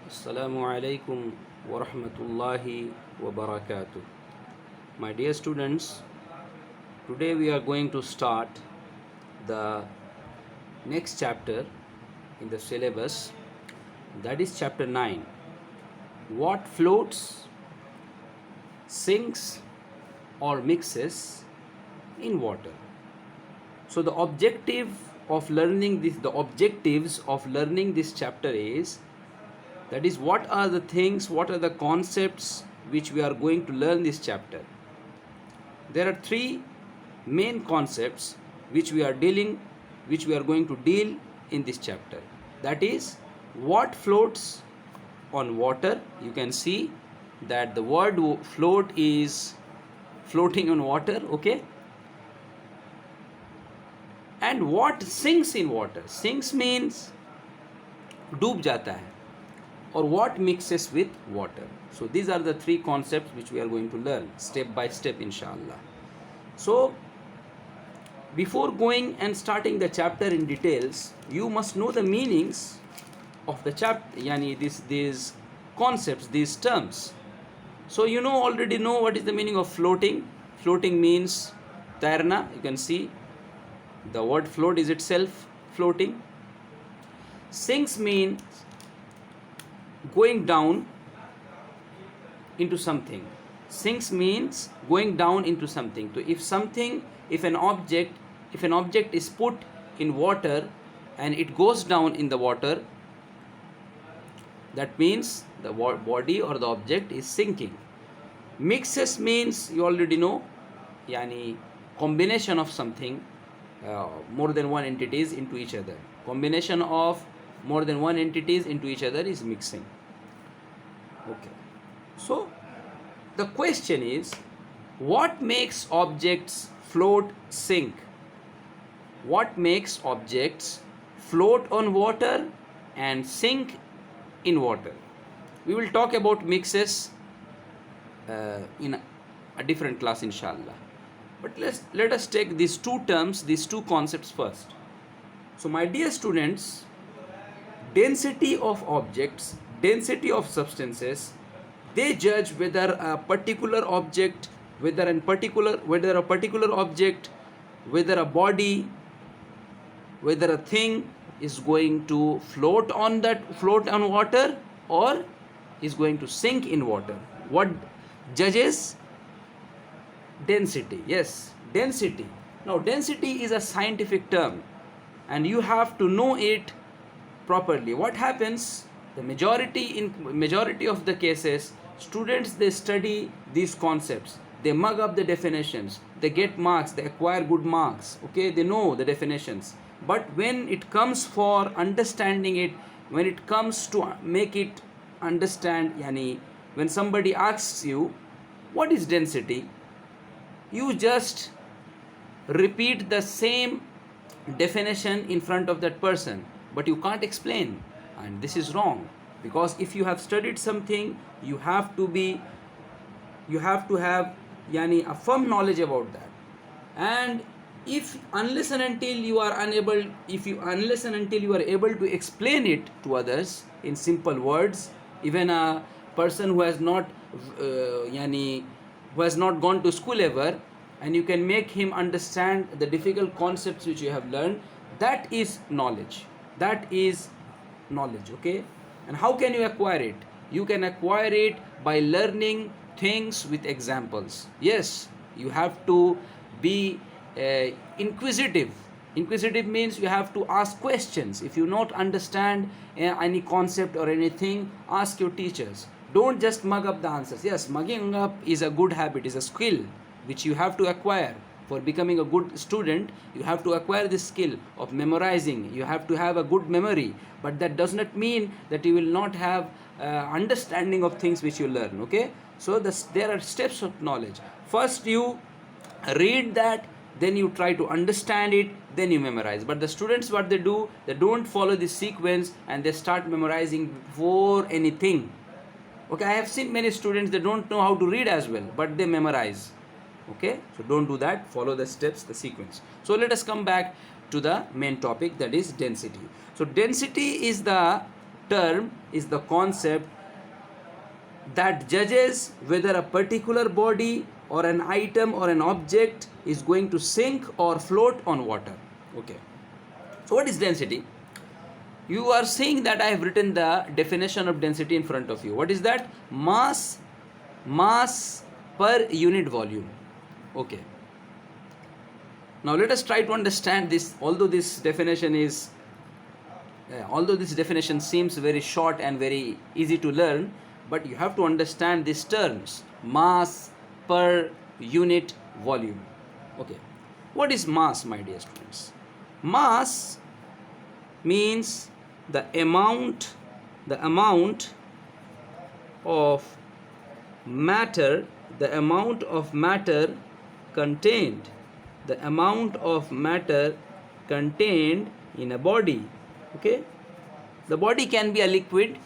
Assalamu alaikum wa rahmatullahi wa barakatuh. My dear students, today we are going to start the next chapter in the syllabus, that is chapter 9. What floats, sinks, or mixes in water? So the objectives of learning this chapter is, that is, what are the things, what are the concepts which we are going to learn this chapter. There are three main concepts which we are going to deal in this chapter. That is, what floats on water. You can see that the word float is floating on water, okay? And what sinks in water. Sinks means डूब जाता है. Or what mixes with water. So these are the three concepts which we are going to learn step by step, inshallah. So before going and starting the chapter in details, you must know the meanings of the chapter, yani these concepts, these terms. So you already know what is the meaning of floating. Floating means tairna. You can see the word float is itself floating. Sinks means going down into something. Sinks means going down into something. So if an object is put in water and it goes down in the water, that means the body or the object is sinking. Mixes means, you already know, yani combination of something, more than one entities into each other. Combination of more than one entities into each other is mixing. Okay. So the question is, what makes objects float, sink? What makes objects float on water and sink in water? We will talk about mixes in a different class, inshallah. But let us take these two terms, these two concepts first. So my dear students, density of objects, density of substances, they judge whether a particular object, whether a particular object, whether a body, whether a thing is going to float on water or is going to sink in water. What judges? Density. Yes, density. Now density is a scientific term and you have to know it properly. What happens? The majority of the cases, students, they study these concepts, they mug up the definitions, they get marks, they acquire good marks, okay, they know the definitions. But when it comes for understanding it, when it comes to make it understand, yani when somebody asks you what is density, you just repeat the same definition in front of that person, but you can't explain, and this is wrong. Because if you have studied something, you have to have yani a firm knowledge about that. And unless and until you are able to explain it to others in simple words, even a person who has not gone to school ever, and you can make him understand the difficult concepts which you have learned, that is knowledge. Okay? And how can you acquire it? You can acquire it by learning things with examples. Yes, you have to be inquisitive. Inquisitive means you have to ask questions. If you not understand any concept or anything, ask your teachers. Don't just mug up the answers. Yes, mugging up is a good habit, is a skill which you have to acquire. For becoming a good student, you have to acquire this skill of memorizing. You have to have a good memory. But that does not mean that you will not have understanding of things which you learn. Okay? So there are steps of knowledge. First you read that, then you try to understand it, then you memorize. But the students, what they do, they don't follow this sequence and they start memorizing before anything. Okay, I have seen many students, they don't know how to read as well, but they memorize. Okay, so don't do that, follow the steps, the sequence. So let us come back to the main topic, that is density. So density is the term is the concept that judges whether a particular body or an item or an object is going to sink or float on water. Okay. So what is density? You are saying that I have written the definition of density in front of you. What is that? Mass per unit volume. Okay. Now let us try to understand this. Although this definition seems very short and very easy to learn, but you have to understand these terms. Mass per unit volume. Okay. What is mass, my dear students? Mass means the amount of matter contained in a body. Okay. The body can be a liquid,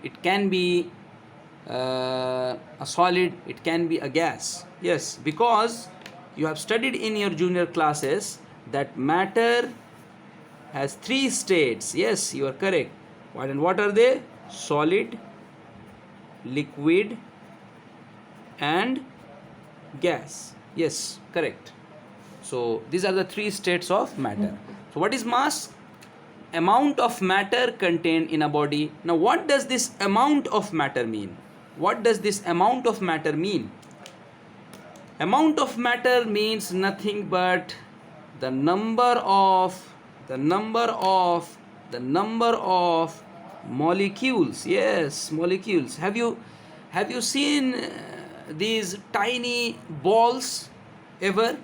it can be a solid, it can be a gas. Yes, because you have studied in your junior classes that matter has 3 states. Yes, you are correct. What are they? Solid, liquid and gas. Yes, correct. So these are the 3 states of matter. So what is mass? Amount of matter contained in a body. Now what does this amount of matter mean? Amount of matter means nothing but the number of molecules. Yes, molecules. Have you seen these tiny balls ever?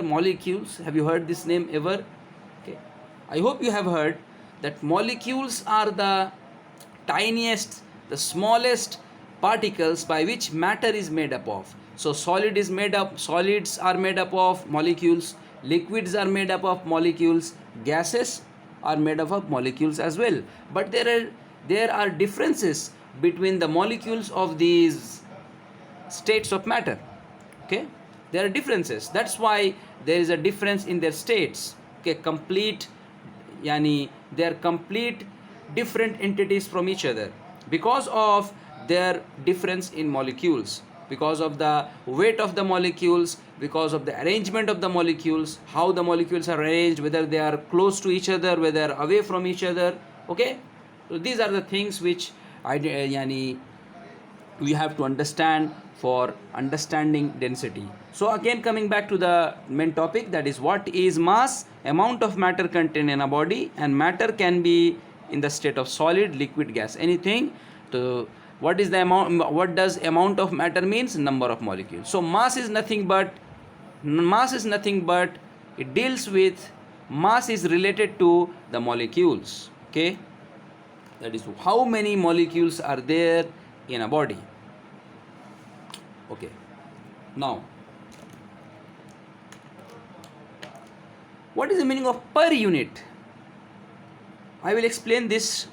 Molecules. Have you heard this name ever? Okay. I hope you have heard that molecules are the tiniest, the smallest particles by which matter is made up of. So solids are made up of molecules, liquids are made up of molecules, gases are made up of molecules as well. But there are differences between the molecules of these states of matter. Okay, there are differences. That's why there is a difference in their states. Okay, they are complete different entities from each other because of their difference in molecules, because of the weight of the molecules, because of the arrangement of the molecules, how the molecules are arranged, whether they are close to each other, whether away from each other. Okay, so these are the things which we have to understand for understanding density. So again, coming back to the main topic, that is what is mass? Amount of matter contained in a body, and matter can be in the state of solid, liquid, gas, anything. So what is the amount? What does amount of matter means? Number of molecules. So mass is nothing but it deals with, mass is related to the molecules. Okay, that is how many molecules are there in a body. Okay, now what is the meaning of per unit? I will explain this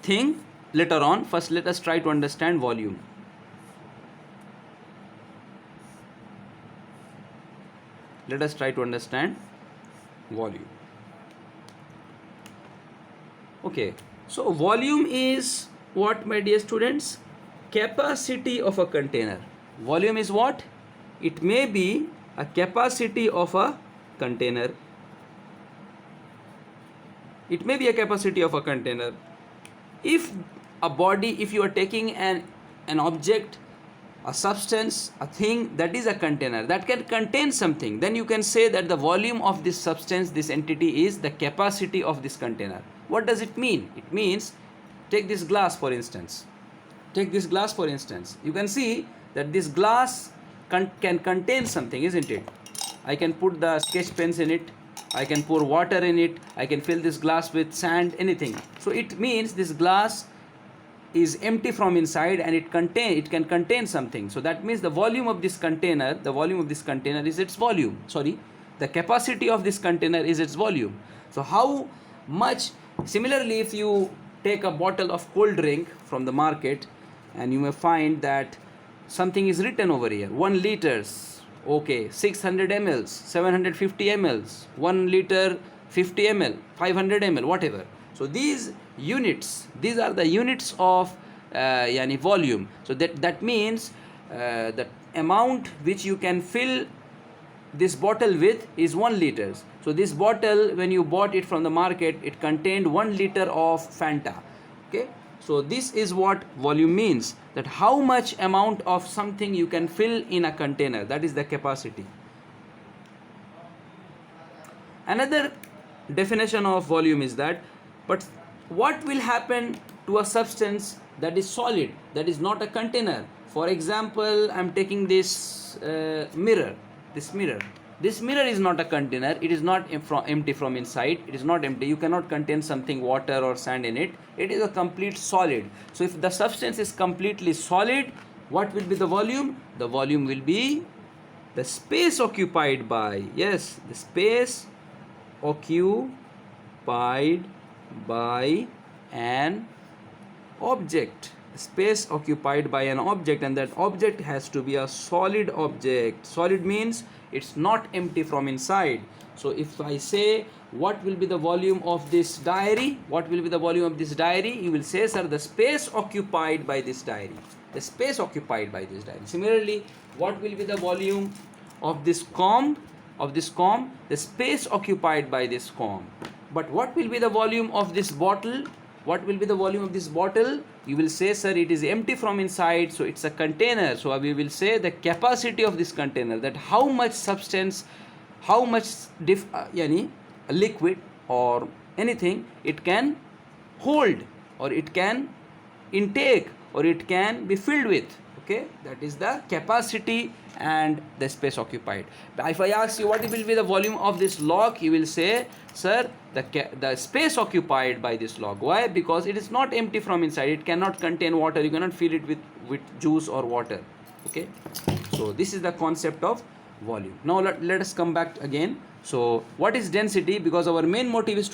thing later on. First, let us try to understand volume. Okay, so volume is what, my dear students? Capacity of a container. Volume is what? It may be a capacity of a container. If you are taking an object, a substance, a thing that is a container, that can contain something, then you can say that the volume of this substance, this entity, is the capacity of this container. What does it mean? It means, take this glass for instance. You can see that this glass can contain something, isn't it? I can put the sketch pens in it, I can pour water in it, I can fill this glass with sand, anything. So it means this glass is empty from inside and it can contain something. So that means the volume of this container is its volume. The capacity of this container is its volume. So how much? Similarly, if you take a bottle of cold drink from the market, and you may find that something is written over here, 1 liters Okay, 600 mls, 750 mls, 1 liter, 50 ml, 500 ml, whatever. So these units, these are the units of yani volume. So that means the amount which you can fill this bottle with is 1 liters. So this bottle, when you bought it from the market, it contained 1 liter of Fanta. Okay, so this is what volume means, that how much amount of something you can fill in a container, that is the capacity. Another definition of volume is that, but what will happen to a substance that is solid, that is not a container? For example, I am taking this mirror. This mirror is not a container. It is not empty from inside. It is not empty. You cannot contain something, water or sand in it. It is a complete solid. So if the substance is completely solid, what will be the volume? The volume will be the space occupied by, yes, the space occupied by an object. Space occupied by an object, and that object has to be a solid object. Solid means it's not empty from inside. So if I say what will be the volume of this diary, what will be the volume of this diary, you will say, sir, the space occupied by this diary. The space occupied by this diary. Similarly, what will be the volume of this comb? The space occupied by this comb. But what will be the volume of this bottle? What will be the volume of this bottle? You will say, sir, it is empty from inside, so it's a container. So we will say the capacity of this container, that how much substance, how much liquid or anything it can hold, or it can intake, or it can be filled with. Okay, that is the capacity and the space occupied. But if I ask you what will be the volume of this log, you will say, sir, the space occupied by this log. Why? Because it is not empty from inside. It cannot contain water. You cannot fill it with juice or water. Okay, so this is the concept of volume. Now let us come back again. So what is density? Because our main motive is to